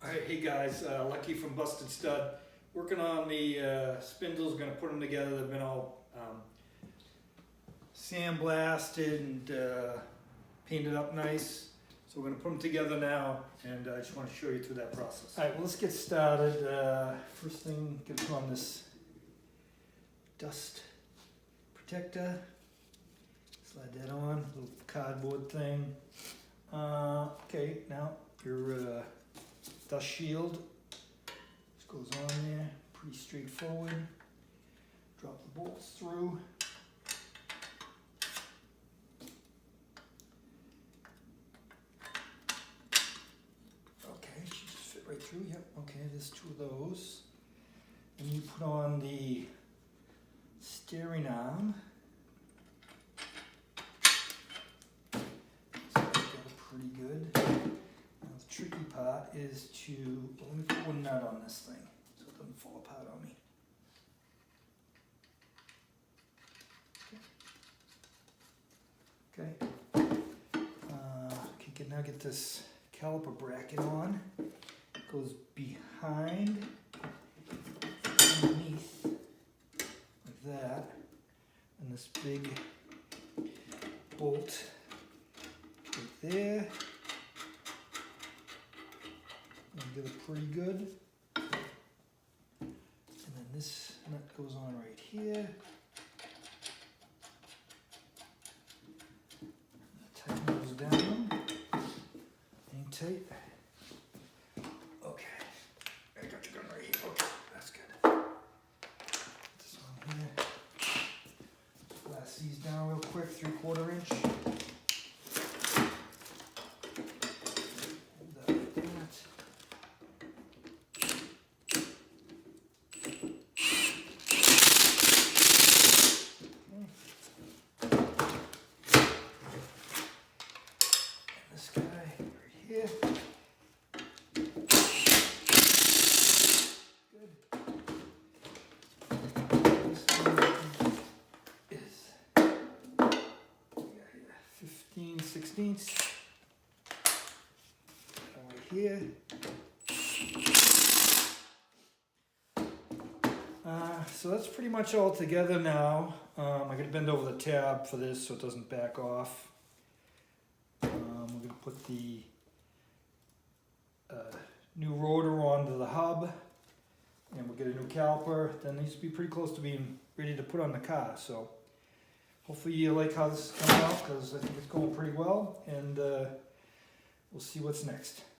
Alright, hey guys, Lucky from Busted Stud. Working on the spindles, gonna put them together. They've been all sandblasted and painted up nice. So we're gonna put them together now, and I just want to show you through that process. Alright, well let's get started. First thing, gonna put on this dust protector. Slide that on, little cardboard thing. Okay, now your dust shield just goes on there, pretty straightforward. Drop the bolts through. Okay, should just fit right through. Yep, okay, there's two of those. And you put on the steering arm. Pretty good. Now the tricky part is to, let me put one nut on this thing so it doesn't fall apart on me. Okay. Okay, now get this caliper bracket on. It goes behind, underneath, like that, and this big bolt right there. And get it pretty good. And then this nut goes on right here. Tighten those down. Hang tight. Okay. I got your gun right here. Okay, that's good. Put this on here. Blast these down real quick, 3/4 inch. Good. This one is 15/16 right here. So that's pretty much all together now. I'm going to bend over the tab for this so it doesn't back off. We're going to put the new rotor onto the hub, and we'll get a new caliper. Then these will be pretty close to being ready to put on the car. So hopefully you like how this is coming out, because I think it's going pretty well, and we'll see what's next.